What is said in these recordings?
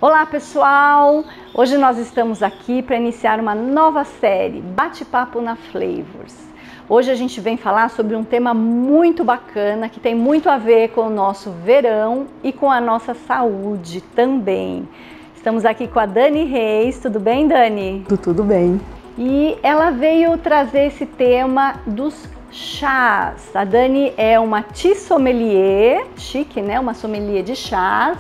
Olá pessoal, hoje nós estamos aqui para iniciar uma nova série, Bate-Papo na Flavors. Hoje a gente vem falar sobre um tema muito bacana que tem muito a ver com o nosso verão e com a nossa saúde também. Estamos aqui com a Dani Reis, tudo bem, Dani? Tudo bem. E ela veio trazer esse tema dos chás. A Dani é uma tea sommelier, chique, né? Uma sommelier de chás.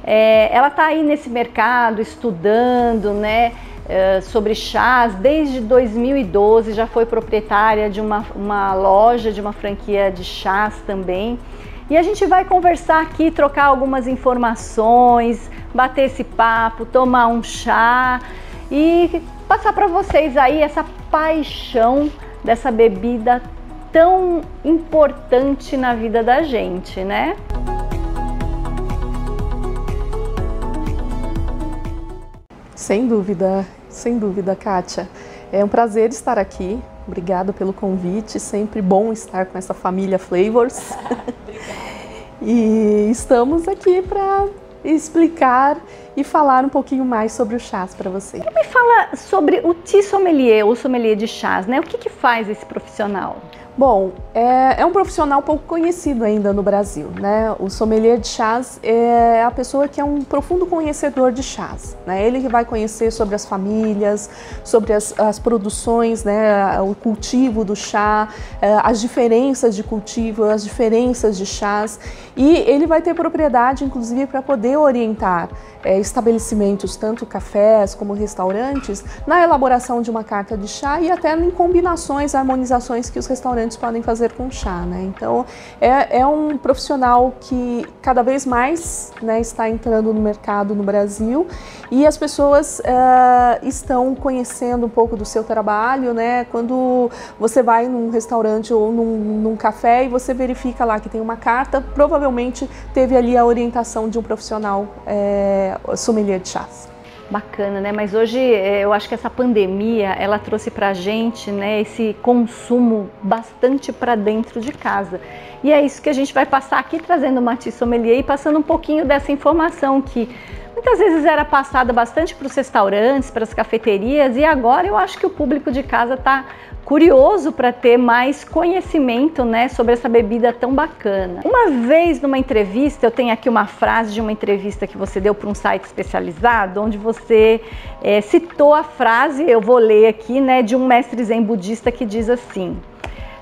Ela está aí nesse mercado estudando, né, sobre chás desde 2012, já foi proprietária de uma loja, de uma franquia de chás também. E a gente vai conversar aqui, trocar algumas informações, bater esse papo, tomar um chá e passar para vocês aí essa paixão dessa bebida tão importante na vida da gente, né? Sem dúvida, Kátia. É um prazer estar aqui. Obrigada pelo convite. Sempre bom estar com essa família Flavors. E estamos aqui para explicar e falar um pouquinho mais sobre o chás para você. Me fala sobre o tea sommelier, ou sommelier de chás, né? O que faz esse profissional? Bom, é um profissional pouco conhecido ainda no Brasil, né? O sommelier de chás é a pessoa que é um profundo conhecedor de chás, né? Ele que vai conhecer sobre as famílias, sobre as produções, né? O cultivo do chá, as diferenças de cultivo, as diferenças de chás, e ele vai ter propriedade, inclusive, para poder orientar estabelecimentos, tanto cafés como restaurantes, na elaboração de uma carta de chá e até em combinações, harmonizações que os restaurantes podem fazer com chá, né? Então, é um profissional que cada vez mais, né, está entrando no mercado no Brasil, e as pessoas estão conhecendo um pouco do seu trabalho, né? Quando você vai num restaurante ou num café e você verifica lá que tem uma carta, provavelmente teve ali a orientação de um profissional sommelier de chás. Bacana, né? Mas hoje eu acho que essa pandemia, ela trouxe pra gente, né, esse consumo bastante para dentro de casa. E é isso que a gente vai passar aqui, trazendo uma tea sommelier e passando um pouquinho dessa informação que muitas vezes era passada bastante para os restaurantes, para as cafeterias, e agora eu acho que o público de casa está curioso para ter mais conhecimento, né, sobre essa bebida tão bacana. Uma vez numa entrevista, eu tenho aqui uma frase de uma entrevista que você deu para um site especializado, onde você citou a frase, eu vou ler aqui, né, de um mestre zen budista que diz assim: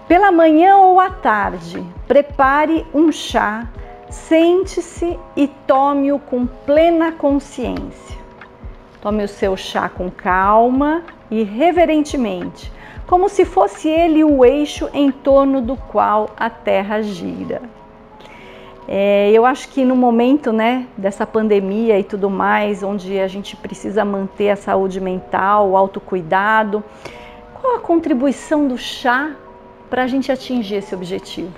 pela manhã ou à tarde, prepare um chá, sente-se e tome-o com plena consciência. Tome o seu chá com calma e reverentemente, como se fosse ele o eixo em torno do qual a Terra gira. Eu acho que no momento, né, dessa pandemia e tudo mais, onde a gente precisa manter a saúde mental, o autocuidado, qual a contribuição do chá para a gente atingir esse objetivo?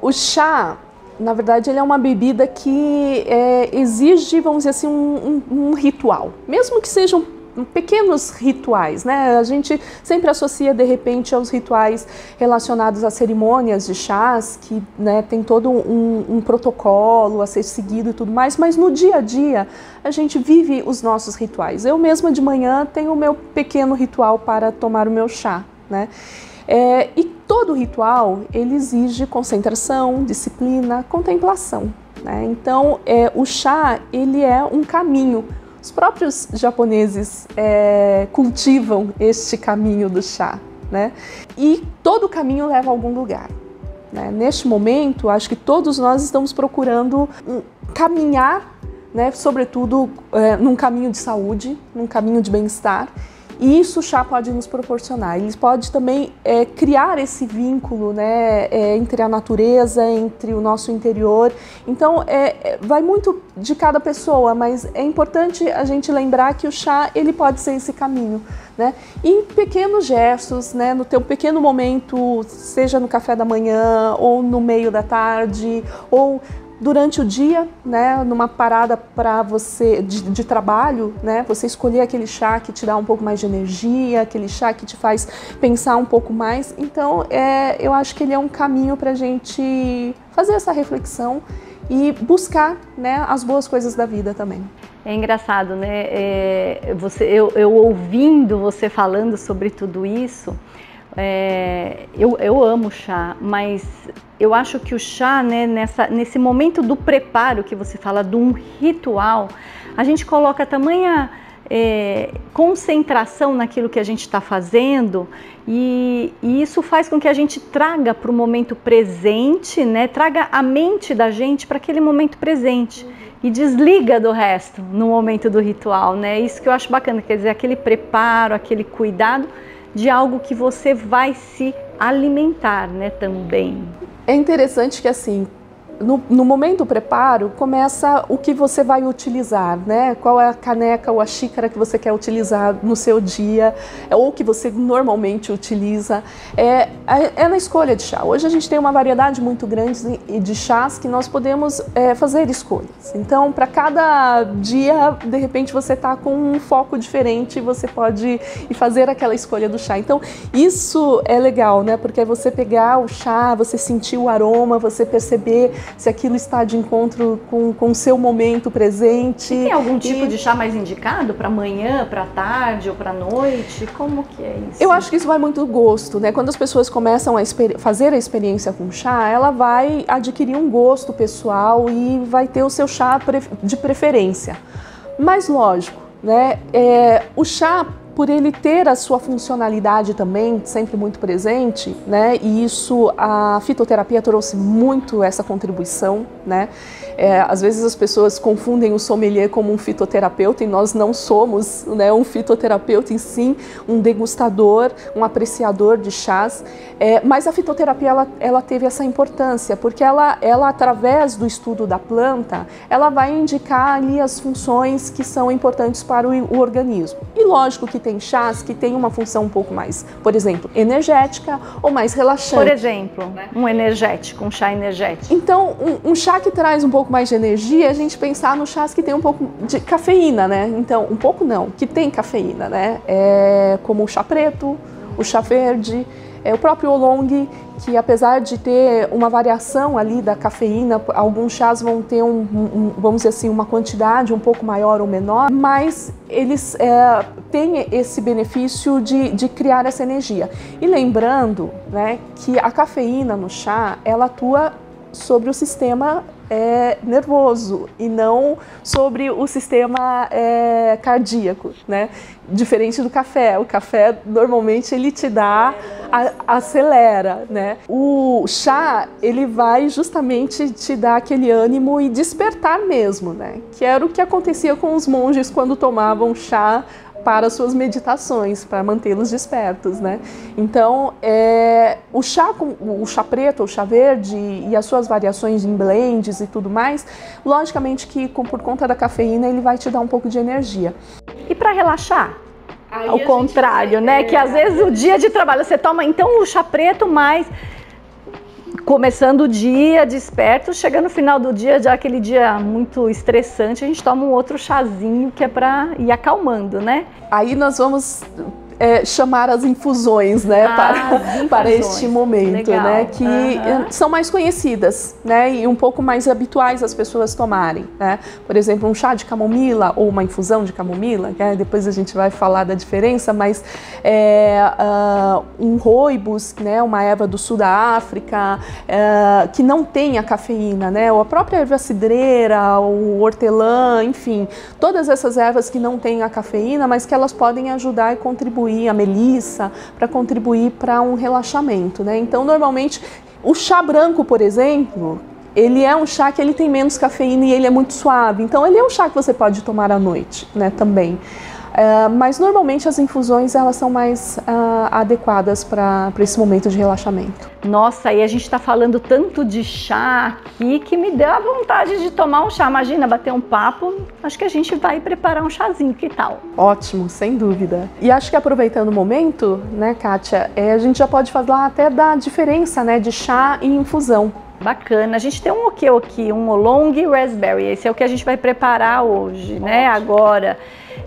O chá, na verdade, ele é uma bebida que exige, vamos dizer assim, um ritual, mesmo que sejam pequenos rituais, né? A gente sempre associa de repente aos rituais relacionados a cerimônias de chás, que, né, tem todo um protocolo a ser seguido e tudo mais, mas no dia a dia a gente vive os nossos rituais. Eu mesma de manhã tenho o meu pequeno ritual para tomar o meu chá, né? E todo ritual ele exige concentração, disciplina, contemplação, né? Então o chá ele é um caminho. Os próprios japoneses cultivam este caminho do chá, né? E todo caminho leva a algum lugar, né? Neste momento, acho que todos nós estamos procurando caminhar, né, sobretudo num caminho de saúde, num caminho de bem-estar. E isso o chá pode nos proporcionar. Ele pode também criar esse vínculo, né, entre a natureza, entre o nosso interior. Então, vai muito de cada pessoa, mas é importante a gente lembrar que o chá ele pode ser esse caminho, né? E em pequenos gestos, né, no teu pequeno momento, seja no café da manhã, ou no meio da tarde, ou durante o dia, né, numa parada para você de trabalho, né, você escolher aquele chá que te dá um pouco mais de energia, aquele chá que te faz pensar um pouco mais. Então, eu acho que ele é um caminho para a gente fazer essa reflexão e buscar, né, as boas coisas da vida também. É engraçado, né? Eu ouvindo você falando sobre tudo isso, eu amo chá, mas eu acho que o chá, né, nesse momento do preparo que você fala, de um ritual, a gente coloca tamanha concentração naquilo que a gente está fazendo e isso faz com que a gente traga para o momento presente, né, traga a mente da gente para aquele momento presente e desliga do resto no momento do ritual, né? Isso que eu acho bacana, quer dizer, aquele preparo, aquele cuidado de algo que você vai se alimentar, né, também. É interessante que assim, no momento do preparo, começa o que você vai utilizar, né? Qual é a caneca ou a xícara que você quer utilizar no seu dia, ou que você normalmente utiliza. É na escolha de chá. Hoje a gente tem uma variedade muito grande de chás que nós podemos fazer escolhas. Então, para cada dia, de repente, você está com um foco diferente e você pode ir fazer aquela escolha do chá. Então, isso é legal, né? Porque é você pegar o chá, você sentir o aroma, você perceber se aquilo está de encontro com o seu momento presente. E tem algum tipo de chá mais indicado para manhã, para tarde ou para noite? Como que é isso? Eu acho que isso vai muito do gosto, né? Quando as pessoas começam a fazer a experiência com chá, ela vai adquirir um gosto pessoal e vai ter o seu chá de preferência. Mas lógico, né? O chá, por ele ter a sua funcionalidade também sempre muito presente, né? E isso, a fitoterapia trouxe muito essa contribuição, né? Às vezes as pessoas confundem o sommelier como um fitoterapeuta e nós não somos, né, um fitoterapeuta, em si, um degustador, um apreciador de chás. Mas a fitoterapia ela teve essa importância porque ela através do estudo da planta, ela vai indicar ali as funções que são importantes para o organismo. E lógico que tem chás que tem uma função um pouco mais, por exemplo, energética ou mais relaxante. Por exemplo, um energético, um chá energético. Então, um chá que traz um pouco mais de energia, a gente pensar nos chás que tem um pouco de cafeína, né? Então, um pouco não, que tem cafeína, né? Como o chá preto, o chá verde, o próprio oolong, que apesar de ter uma variação ali da cafeína, alguns chás vão ter vamos dizer assim, uma quantidade um pouco maior ou menor, mas eles têm esse benefício de criar essa energia. E lembrando, né, que a cafeína no chá, ela atua sobre o sistema nervoso e não sobre o sistema cardíaco, né? Diferente do café. O café normalmente ele te dá, acelera, né? O chá ele vai justamente te dar aquele ânimo e despertar mesmo, né? Que era o que acontecia com os monges quando tomavam chá para suas meditações, para mantê-los despertos, né? Então, o chá preto, o chá verde e as suas variações em blends e tudo mais, logicamente que por conta da cafeína ele vai te dar um pouco de energia. E para relaxar? Ao contrário, né? Que às vezes o dia de trabalho você toma então o chá preto, mas começando o dia desperto, chegando no final do dia, já aquele dia muito estressante, a gente toma um outro chazinho que é para ir acalmando, né? Aí nós vamos chamar as infusões, né, para este momento. Legal. Né, que são mais conhecidas, né, e um pouco mais habituais as pessoas tomarem, né? Por exemplo, um chá de camomila ou uma infusão de camomila, né, depois a gente vai falar da diferença, mas um rooibos, né, uma erva do sul da África, que não tem a cafeína, né, ou a própria erva cidreira, o hortelã, enfim, todas essas ervas que não têm a cafeína, mas que elas podem ajudar e contribuir, a melissa, para contribuir para um relaxamento, né? Então, normalmente, o chá branco, por exemplo, ele é um chá que ele tem menos cafeína e ele é muito suave. Então, ele é um chá que você pode tomar à noite, né, também. Mas, normalmente, as infusões, elas são mais adequadas para esse momento de relaxamento. Nossa, e a gente está falando tanto de chá aqui que me deu a vontade de tomar um chá. Imagina, bater um papo, acho que a gente vai preparar um chazinho, que tal? Ótimo, sem dúvida. E acho que aproveitando o momento, né, Kátia, a gente já pode falar até da diferença, né, de chá e infusão. Bacana. A gente tem um aqui, um oolong raspberry. Esse é o que a gente vai preparar hoje, né, agora.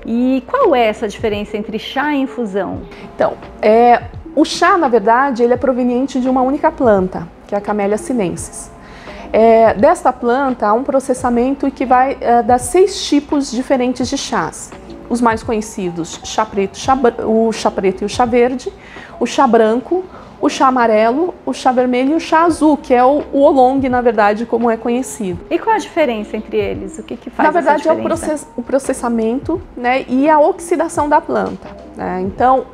E qual é essa diferença entre chá e infusão? Então, o chá, na verdade, ele é proveniente de uma única planta, que é a Camellia sinensis. Desta planta há um processamento que vai dar 6 tipos diferentes de chás. Os mais conhecidos, chá preto, o chá preto e o chá verde, o chá branco, o chá amarelo, o chá vermelho e o chá azul, que é o oolong, na verdade, como é conhecido. E qual a diferença entre eles? O que faz na verdade, essa diferença? É o processamento, né, e a oxidação da planta, né? Então,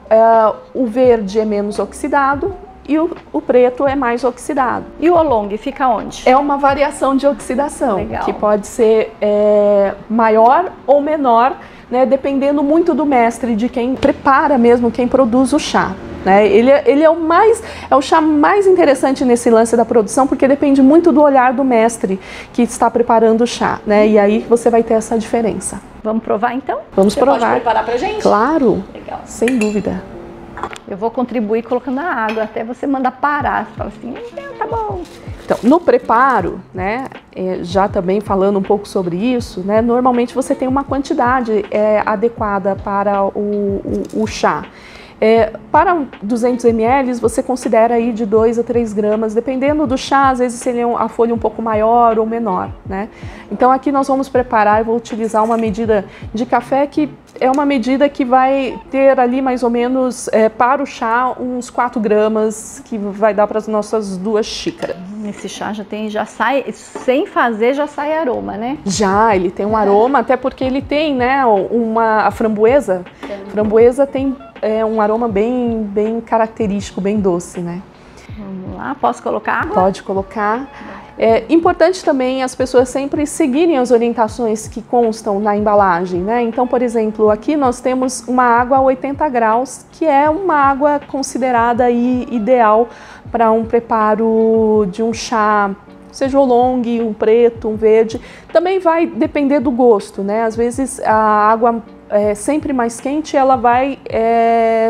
o verde é menos oxidado e o preto é mais oxidado. E o oolong fica onde? É uma variação de oxidação. Legal. Que pode ser maior ou menor, né, dependendo muito do mestre, de quem prepara mesmo, quem produz o chá. Né? Ele é o chá mais interessante nesse lance da produção, porque depende muito do olhar do mestre que está preparando o chá, né? E aí você vai ter essa diferença. Vamos provar então? Vamos provar. Pode preparar pra gente? Claro, legal. Sem dúvida. Eu vou contribuir colocando a água, até você mandar parar. Você fala assim, tá bom. Então, no preparo, né, já também falando um pouco sobre isso, né, normalmente você tem uma quantidade adequada para o chá. Para 200 ml, você considera aí de 2 a 3 gramas, dependendo do chá, às vezes seria a folha um pouco maior ou menor, né? Então aqui nós vamos preparar, eu vou utilizar uma medida de café que é uma medida que vai ter ali mais ou menos, para o chá, uns 4 gramas, que vai dar para as nossas 2 xícaras. Esse chá já sai, sem fazer, já sai aroma, né? Ele tem um aroma, até porque ele tem, né, a framboesa. Framboesa tem um aroma bem característico, bem doce, né? Vamos lá, posso colocar água? Pode colocar. É importante também as pessoas sempre seguirem as orientações que constam na embalagem, né? Então, por exemplo, aqui nós temos uma água a 80 graus, que é uma água considerada aí ideal para um preparo de um chá, seja oolong, um preto, um verde. Também vai depender do gosto, né? Às vezes a água sempre mais quente, ela vai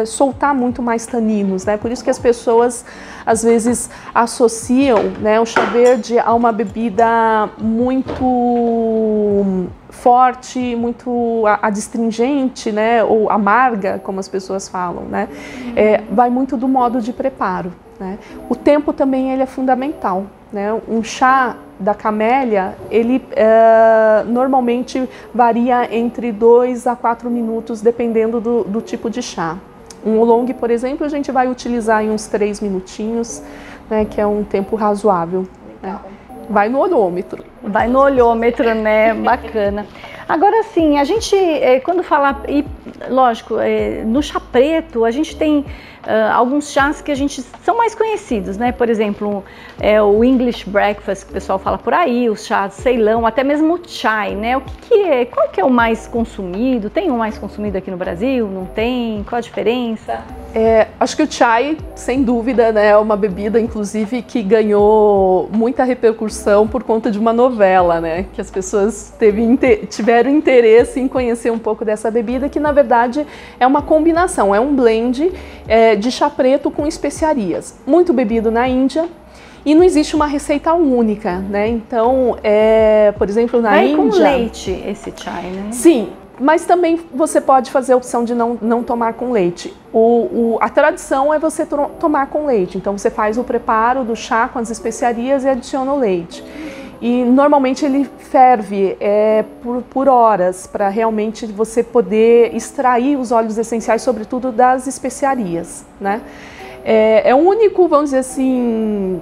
soltar muito mais taninos, né? Por isso que as pessoas às vezes associam, né, o chá verde a uma bebida muito forte, muito adstringente, né, ou amarga, como as pessoas falam, né? Vai muito do modo de preparo, né? O tempo também ele é fundamental, né? Um chá da camélia, ele normalmente varia entre 2 a 4 minutos, dependendo do tipo de chá. Um oolong, por exemplo, a gente vai utilizar em uns 3 minutinhos, né, que é um tempo razoável. Né? Vai no olhômetro. Vai no olhômetro, né? Bacana. Agora sim, a gente, quando fala, e lógico, no chá preto, a gente tem alguns chás que são mais conhecidos, né? Por exemplo, o English Breakfast, que o pessoal fala por aí, o chá de Ceilão, até mesmo o chai, né? Qual que é o mais consumido? Tem um mais consumido aqui no Brasil? Não tem? Qual a diferença? Acho que o chai, sem dúvida, né, é uma bebida, inclusive, que ganhou muita repercussão por conta de uma novela, né? Que as pessoas tiveram interesse em conhecer um pouco dessa bebida, que na verdade é uma combinação, é um blend de chá preto com especiarias. Muito bebido na Índia. E não existe uma receita única, né? Então, por exemplo, na Índia... com leite esse chai, né? Sim, mas também você pode fazer a opção de não tomar com leite. A tradição é você tomar com leite. Então, você faz o preparo do chá com as especiarias e adiciona o leite. E normalmente ele ferve por horas, para realmente você poder extrair os óleos essenciais, sobretudo das especiarias, né? É o único, vamos dizer assim,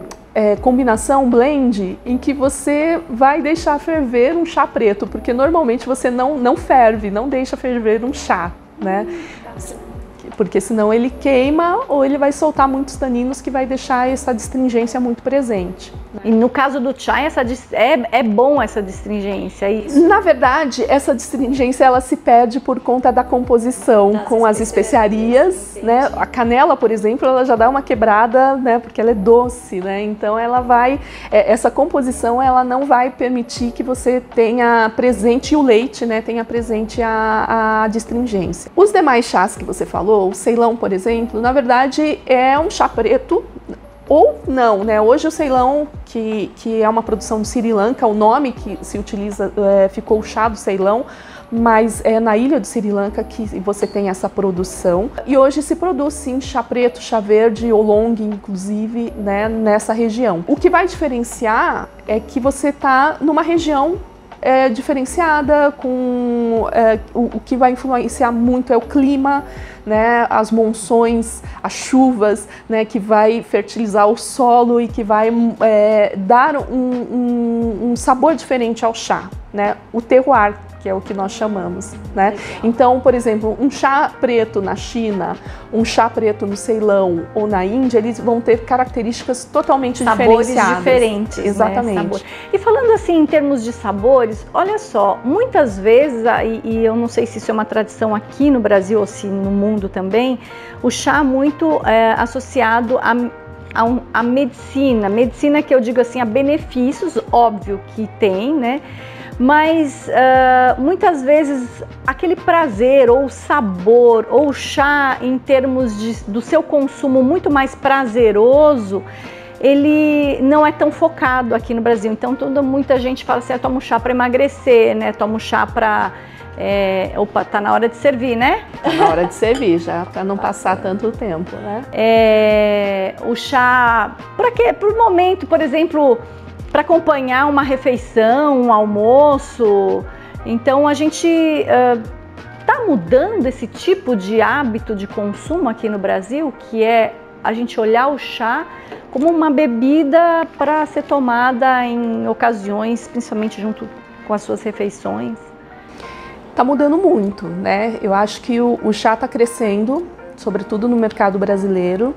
combinação, blend, em que você vai deixar ferver um chá preto, porque normalmente você não ferve, não deixa ferver um chá, né? Porque senão ele queima ou ele vai soltar muitos taninos que vai deixar essa astringência muito presente. E no caso do chai, é bom essa astringência, é isso? Na verdade, essa astringência ela se perde por conta da composição com as especiarias, né? A canela, por exemplo, ela já dá uma quebrada, né? Porque ela é doce, né? Então ela vai, essa composição ela não vai permitir que você tenha presente, e o leite, né, tenha presente a astringência. Os demais chás que você falou, o Ceilão, por exemplo, na verdade é um chá preto ou não, né? Hoje o Ceilão, que é uma produção do Sri Lanka, o nome que se utiliza ficou o chá do Ceilão, mas é na ilha do Sri Lanka que você tem essa produção. E hoje se produz sim chá preto, chá verde, oolong inclusive, né, nessa região. O que vai diferenciar é que você está numa região diferenciada, o que vai influenciar muito é o clima, né, as monções, as chuvas, né, que vai fertilizar o solo e que vai dar um sabor diferente ao chá, né, o terroir, que é o que nós chamamos, né? Então, por exemplo, um chá preto na China, um chá preto no Ceilão ou na Índia, eles vão ter características totalmente diferenciadas. Sabores diferentes, exatamente. Né? E falando assim em termos de sabores, olha só, muitas vezes, e eu não sei se isso é uma tradição aqui no Brasil ou se no mundo também, o chá muito associado a medicina que eu digo assim, a benefícios, óbvio que tem, né? Mas muitas vezes aquele prazer ou sabor ou chá em termos do seu consumo muito mais prazeroso, ele não é tão focado aqui no Brasil. Então muita gente fala assim, toma um chá para emagrecer, né? Toma um chá para... opa, tá na hora de servir, né? Tá na hora de servir já, para não passar tanto tempo, né? O chá, para quê? Por momento, por exemplo... para acompanhar uma refeição, um almoço. Então a gente está mudando esse tipo de hábito de consumo aqui no Brasil, que é a gente olhar o chá como uma bebida para ser tomada em ocasiões, principalmente junto com as suas refeições. Está mudando muito, né? Eu acho que o chá está crescendo, sobretudo no mercado brasileiro.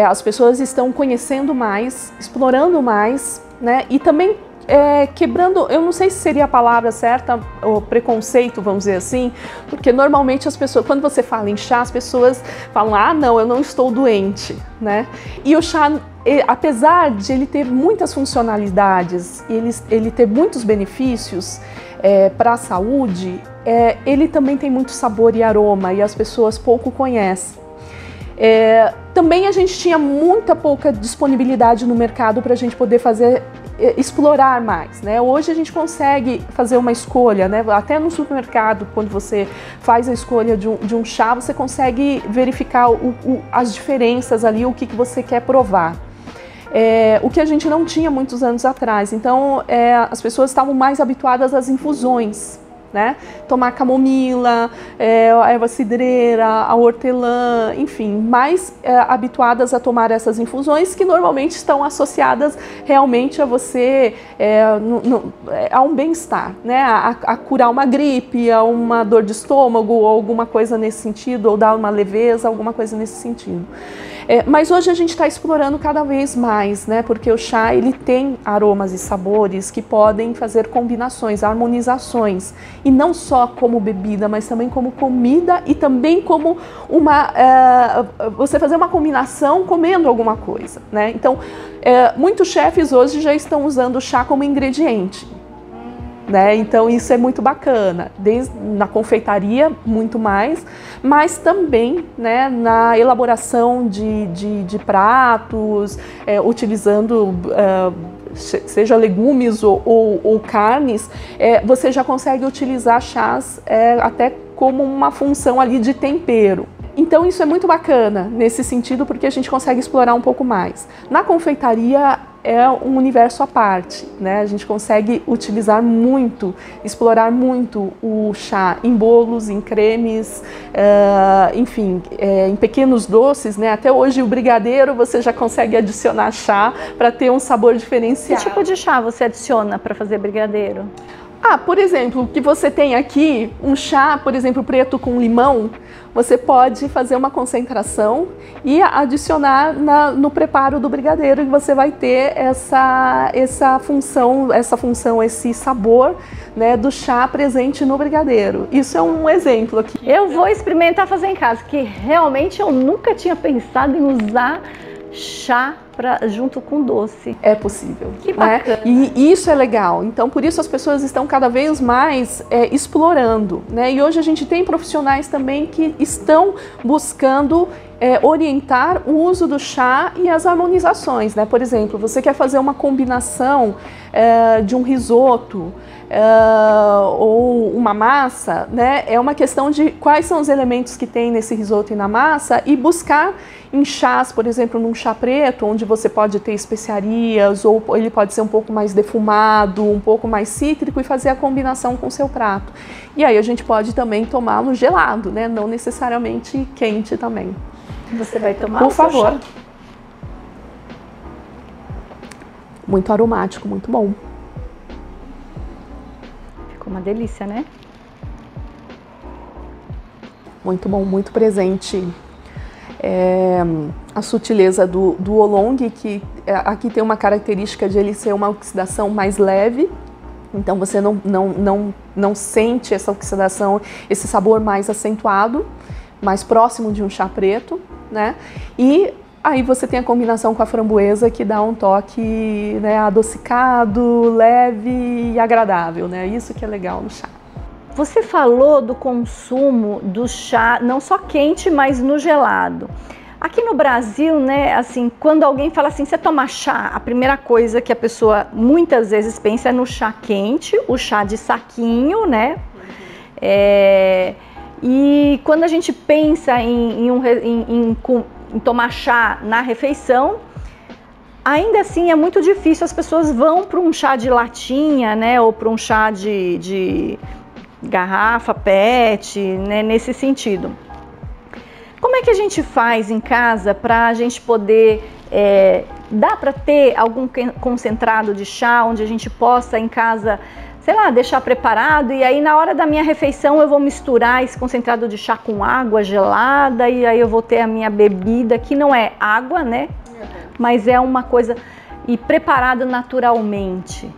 As pessoas estão conhecendo mais, explorando mais, né? E também quebrando, eu não sei se seria a palavra certa, o preconceito, vamos dizer assim, porque normalmente as pessoas, quando você fala em chá, as pessoas falam, não, eu não estou doente, né? E o chá, apesar de ele ter muitas funcionalidades, ele ter muitos benefícios para a saúde, ele também tem muito sabor e aroma e as pessoas pouco conhecem. Também a gente tinha pouca disponibilidade no mercado para a gente poder explorar mais, né? Hoje a gente consegue fazer uma escolha, né? Até no supermercado, quando você faz a escolha de um chá, você consegue verificar as diferenças ali, o que você quer provar. O que a gente não tinha muitos anos atrás. Então, as pessoas estavam mais habituadas às infusões, né? Tomar camomila, a erva cidreira, a hortelã, enfim, mais habituadas a tomar essas infusões que normalmente estão associadas realmente a você, a um bem-estar, né? A curar uma gripe, a uma dor de estômago, ou alguma coisa nesse sentido, ou dar uma leveza, alguma coisa nesse sentido. Mas hoje a gente está explorando cada vez mais, né? Porque o chá ele tem aromas e sabores que podem fazer combinações, harmonizações, e não só como bebida, mas também como comida e também como você fazer uma combinação comendo alguma coisa, né? Então, muitos chefes hoje já estão usando o chá como ingrediente. Né? Então isso é muito bacana, na confeitaria muito mais, mas também, né, na elaboração de pratos, utilizando seja legumes ou carnes, você já consegue utilizar chás até como uma função ali de tempero. Então isso é muito bacana nesse sentido, porque a gente consegue explorar um pouco mais. Na confeitaria é um universo à parte, né? A gente consegue utilizar muito, explorar muito o chá em bolos, em cremes, enfim, em pequenos doces, né? Até hoje o brigadeiro você já consegue adicionar chá para ter um sabor diferenciado. Que tipo de chá você adiciona para fazer brigadeiro? Por exemplo, o que você tem aqui, um chá, por exemplo, preto com limão, você pode fazer uma concentração e adicionar no preparo do brigadeiro, e você vai ter essa função, esse sabor, né, do chá presente no brigadeiro. Isso é um exemplo aqui. Eu vou experimentar fazer em casa, que realmente eu nunca tinha pensado em usar chá junto com doce. É possível. Que bacana. Né? E isso é legal. Então, por isso as pessoas estão cada vez mais explorando, né? E hoje a gente tem profissionais também que estão buscando orientar o uso do chá e as harmonizações, né? Por exemplo, você quer fazer uma combinação de um risoto, ou uma massa, né? É uma questão de quais são os elementos que tem nesse risoto e na massa e buscar em chás, por exemplo, num chá preto, onde você pode ter especiarias, ou ele pode ser um pouco mais defumado, um pouco mais cítrico e fazer a combinação com o seu prato. E aí a gente pode também tomá-lo gelado, né? Não necessariamente quente também. Você vai tomar? Por favor. Chá? Muito aromático, muito bom. Ficou uma delícia, né? Muito bom, muito presente. A sutileza do oolong, que aqui tem uma característica de ele ser uma oxidação mais leve, então você não sente essa oxidação, esse sabor mais acentuado, mais próximo de um chá preto, né? E aí você tem a combinação com a framboesa que dá um toque, né, adocicado, leve e agradável, né? Isso que é legal no chá. Você falou do consumo do chá, não só quente, mas no gelado. Aqui no Brasil, né, assim, quando alguém fala assim, você toma chá, a primeira coisa que a pessoa muitas vezes pensa é no chá quente, o chá de saquinho, né? E quando a gente pensa em tomar chá na refeição, ainda assim é muito difícil, as pessoas vão para um chá de latinha, né, ou para um chá de garrafa, PET, né, nesse sentido. Como é que a gente faz em casa para a gente poder, dá para ter algum concentrado de chá onde a gente possa em casa, sei lá, deixar preparado e aí na hora da minha refeição eu vou misturar esse concentrado de chá com água gelada e aí eu vou ter a minha bebida, que não é água, né, mas é uma coisa, e preparado naturalmente?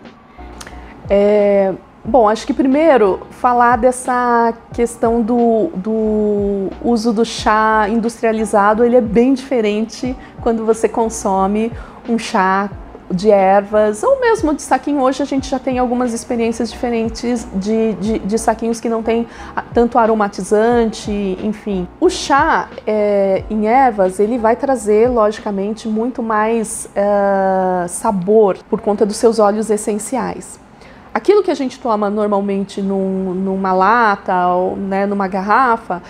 Bom, acho que primeiro falar dessa questão do uso do chá industrializado, ele é bem diferente quando você consome um chá de ervas ou mesmo de saquinho. Hoje a gente já tem algumas experiências diferentes de saquinhos que não tem tanto aromatizante, enfim. O chá em ervas, ele vai trazer, logicamente, muito mais sabor por conta dos seus óleos essenciais. Aquilo que a gente toma normalmente numa lata ou, né, numa garrafa,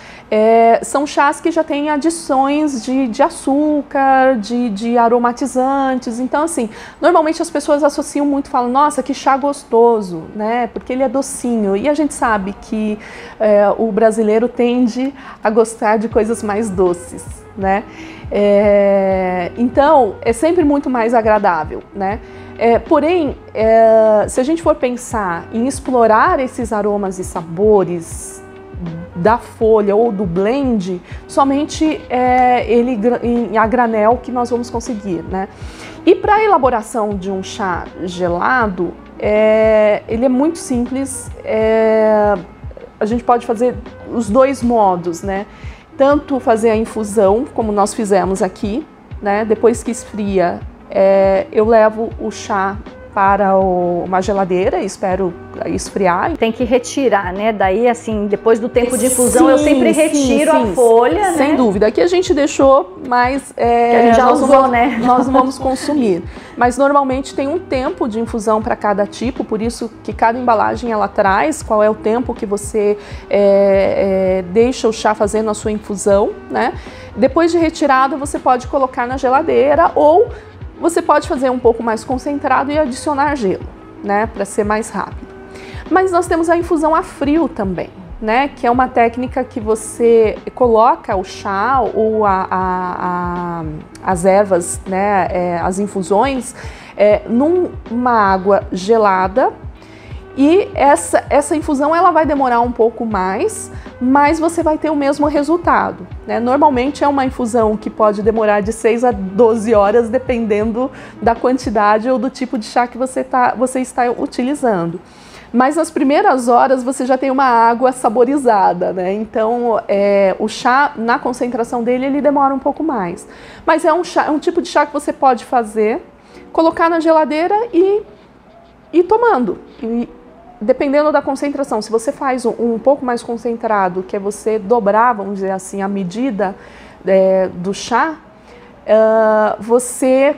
são chás que já têm adições de açúcar, de aromatizantes. Então, assim, normalmente as pessoas associam muito, falam, nossa, que chá gostoso, né? Porque ele é docinho. E a gente sabe que o brasileiro tende a gostar de coisas mais doces, né? Então, é sempre muito mais agradável, né? Porém, se a gente for pensar em explorar esses aromas e sabores da folha ou do blend, somente ele a granel que nós vamos conseguir, né? E para a elaboração de um chá gelado, ele é muito simples, a gente pode fazer os dois modos, né? Tanto fazer a infusão, como nós fizemos aqui, né? Depois que esfria, eu levo o chá para uma geladeira e espero esfriar. Tem que retirar, né? Daí, assim, depois do tempo de infusão, eu sempre retiro a folha, né? Sem dúvida. Aqui a gente deixou, mas que a gente já usou, né? Nós não vamos consumir. Mas normalmente tem um tempo de infusão para cada tipo, por isso que cada embalagem ela traz qual é o tempo que você deixa o chá fazendo a sua infusão, né? Depois de retirado, você pode colocar na geladeira ou você pode fazer um pouco mais concentrado e adicionar gelo, né, para ser mais rápido. Mas nós temos a infusão a frio também, né, que é uma técnica que você coloca o chá ou as ervas, né, as infusões, numa água gelada. E essa infusão ela vai demorar um pouco mais, mas você vai ter o mesmo resultado, né? Normalmente é uma infusão que pode demorar de 6 a 12 horas, dependendo da quantidade ou do tipo de chá que você está utilizando. Mas nas primeiras horas você já tem uma água saborizada, né? Então o chá, na concentração dele, ele demora um pouco mais. Mas é um tipo de chá que você pode fazer, colocar na geladeira e ir tomando. Dependendo da concentração, se você faz um pouco mais concentrado, que é você dobrar, vamos dizer assim, a medida do chá, você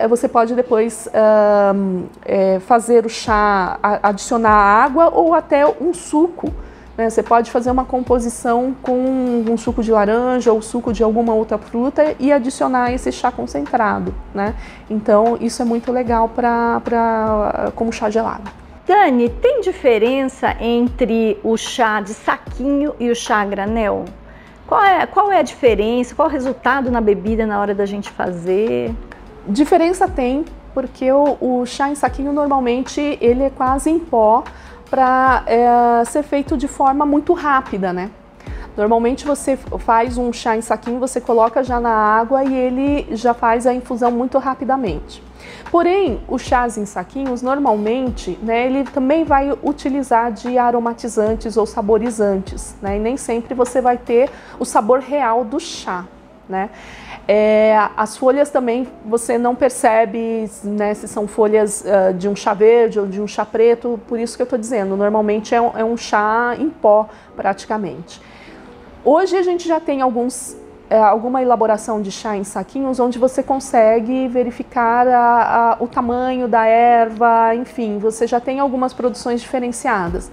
você pode depois fazer o chá, adicionar água ou até um suco, né? Você pode fazer uma composição com um suco de laranja ou suco de alguma outra fruta e adicionar esse chá concentrado, né? Então isso é muito legal como chá gelado. Dani, tem diferença entre o chá de saquinho e o chá a granel? Qual é a diferença? Qual é o resultado na bebida na hora da gente fazer? Diferença tem, porque o chá em saquinho normalmente ele é quase em pó para ser feito de forma muito rápida, né? Normalmente você faz um chá em saquinho, você coloca já na água e ele já faz a infusão muito rapidamente. Porém, os chás em saquinhos, normalmente, né, ele também vai utilizar de aromatizantes ou saborizantes, né, e nem sempre você vai ter o sabor real do chá, né. As folhas também você não percebe, né, se são folhas de um chá verde ou de um chá preto, por isso que eu estou dizendo, normalmente é um chá em pó praticamente. Hoje a gente já tem alguma elaboração de chá em saquinhos onde você consegue verificar o tamanho da erva, enfim, você já tem algumas produções diferenciadas.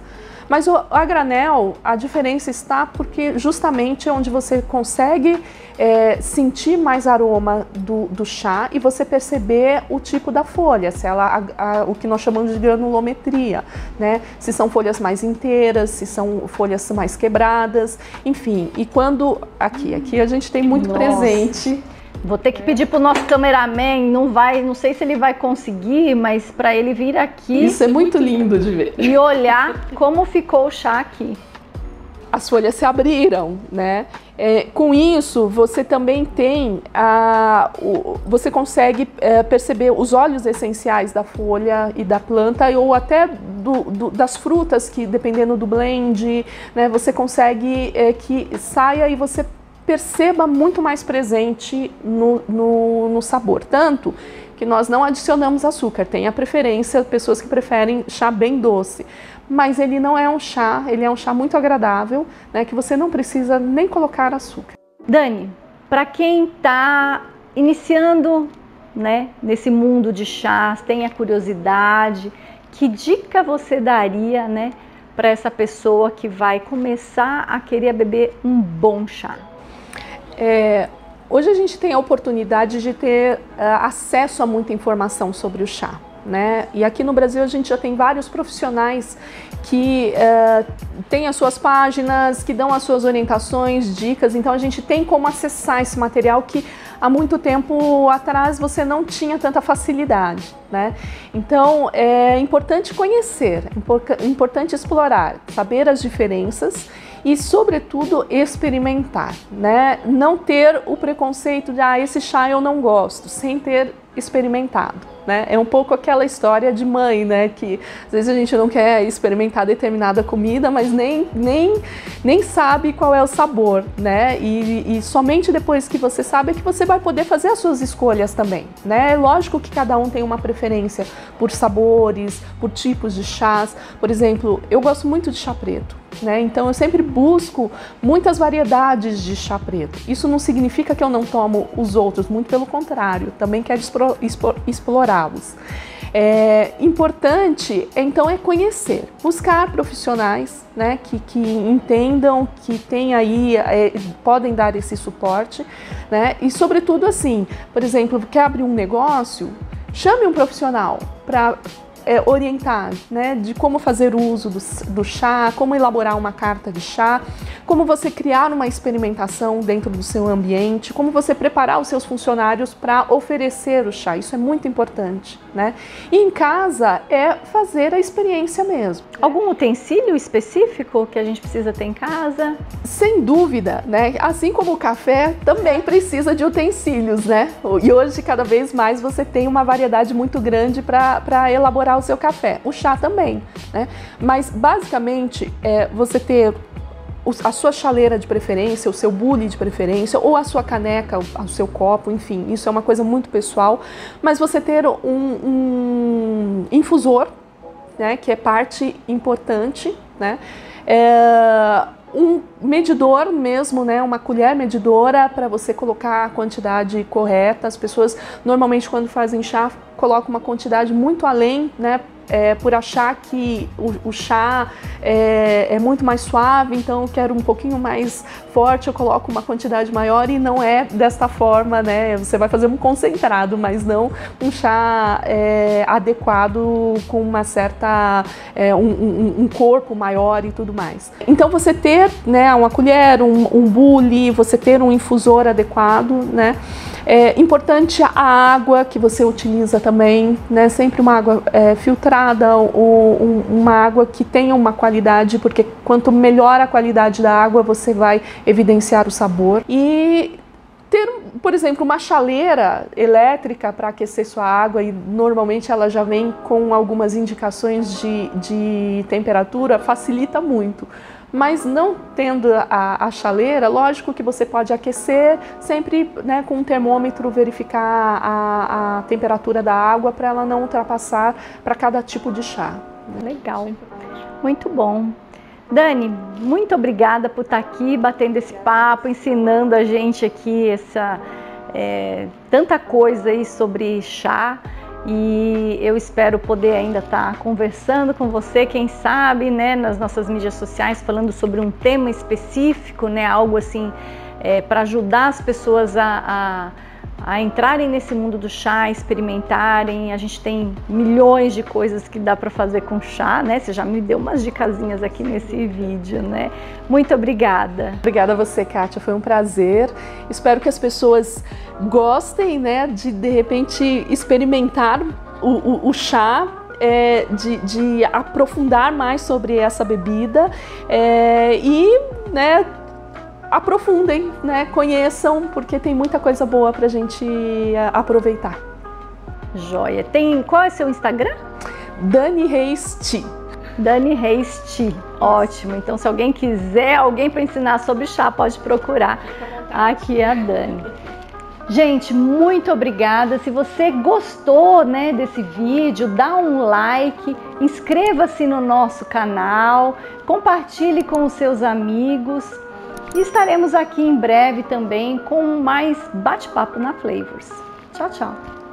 Mas a granel, a diferença está porque justamente é onde você consegue sentir mais aroma do chá e você perceber o tipo da folha, se o que nós chamamos de granulometria, né? Se são folhas mais inteiras, se são folhas mais quebradas, enfim. E quando aqui a gente tem muito presente. Vou ter que pedir pro nosso cameraman, não sei se ele vai conseguir, mas para ele vir aqui. Isso é muito lindo de ver. E olhar como ficou o chá aqui. As folhas se abriram, né? Com isso, você também tem você consegue perceber os óleos essenciais da folha e da planta, ou até das frutas, que dependendo do blend, né, você consegue que saia e você perceba muito mais presente no sabor. Tanto que nós não adicionamos açúcar, tem a preferência, pessoas que preferem chá bem doce. Mas ele não é um chá, ele é um chá muito agradável, né, que você não precisa nem colocar açúcar. Dani, para quem está iniciando, né, nesse mundo de chás, tem a curiosidade, que dica você daria, né, para essa pessoa que vai começar a querer beber um bom chá? Hoje a gente tem a oportunidade de ter acesso a muita informação sobre o chá, né? E aqui no Brasil a gente já tem vários profissionais que têm as suas páginas, que dão as suas orientações, dicas, então a gente tem como acessar esse material que há muito tempo atrás você não tinha tanta facilidade, né? Então é importante conhecer, é importante explorar, saber as diferenças e, sobretudo, experimentar, né? Não ter o preconceito de esse chá eu não gosto, sem ter experimentado, né? É um pouco aquela história de mãe, né? Que às vezes a gente não quer experimentar determinada comida, mas nem sabe qual é o sabor, né? E somente depois que você sabe é que você vai poder fazer as suas escolhas também, né? É lógico que cada um tem uma preferência por sabores, por tipos de chás. Por exemplo, eu gosto muito de chá preto, né? Então eu sempre busco muitas variedades de chá preto. Isso não significa que eu não tomo os outros, muito pelo contrário, também quero explorá-los. Importante, então, é conhecer, buscar profissionais, né, que entendam, que tem aí, podem dar esse suporte, né, e sobretudo assim, por exemplo, quer abrir um negócio, chame um profissional para orientar, né, de como fazer uso do chá, como elaborar uma carta de chá, como você criar uma experimentação dentro do seu ambiente, como você preparar os seus funcionários para oferecer o chá. Isso é muito importante, né? E em casa é fazer a experiência mesmo. Algum utensílio específico que a gente precisa ter em casa? Sem dúvida, né? Assim como o café também precisa de utensílios, né? E hoje cada vez mais você tem uma variedade muito grande para elaborar o seu café. O chá também, né? Mas basicamente você ter a sua chaleira de preferência, o seu bule de preferência, ou a sua caneca, o seu copo, enfim, isso é uma coisa muito pessoal, mas você ter um infusor, né, que é parte importante, né, um medidor mesmo, né, uma colher medidora para você colocar a quantidade correta. As pessoas normalmente quando fazem chá colocam uma quantidade muito além, né, por achar que o chá é muito mais suave, então eu quero um pouquinho mais forte, eu coloco uma quantidade maior, e não é desta forma, né? Você vai fazer um concentrado, mas não um chá adequado com uma certa, um corpo maior e tudo mais. Então você ter, né, uma colher, um bule, você ter um infusor adequado, né? É importante a água que você utiliza também, né? Sempre uma água filtrada, ou uma água que tenha uma qualidade, porque quanto melhor a qualidade da água, você vai evidenciar o sabor. E ter, por exemplo, uma chaleira elétrica para aquecer sua água, e normalmente ela já vem com algumas indicações de temperatura, facilita muito. Mas não tendo a chaleira, lógico que você pode aquecer sempre, né, com um termômetro, verificar a temperatura da água para ela não ultrapassar para cada tipo de chá. Legal, muito bom. Dani, muito obrigada por estar aqui batendo esse papo, ensinando a gente aqui tanta coisa aí sobre chá. E eu espero poder ainda estar conversando com você, quem sabe, né, nas nossas mídias sociais, falando sobre um tema específico, né, algo assim, para ajudar as pessoas a entrarem nesse mundo do chá, experimentarem. A gente tem milhões de coisas que dá para fazer com chá, né? Você já me deu umas dicasinhas aqui nesse vídeo, né? Muito obrigada. Obrigada a você, Kátia, foi um prazer. Espero que as pessoas gostem, né, de repente experimentar o chá, de aprofundar mais sobre essa bebida, e, né, aprofundem, né, conheçam, porque tem muita coisa boa pra gente aproveitar. Joia. Qual é seu Instagram? Dani Reis Tea. Dani Reis Tea. Ótimo. Então, se alguém quiser alguém para ensinar sobre chá, pode procurar aqui a Dani. Gente, muito obrigada. Se você gostou, né, desse vídeo, dá um like, inscreva-se no nosso canal, compartilhe com os seus amigos. E estaremos aqui em breve também com mais bate-papo na Flavors. Tchau, tchau!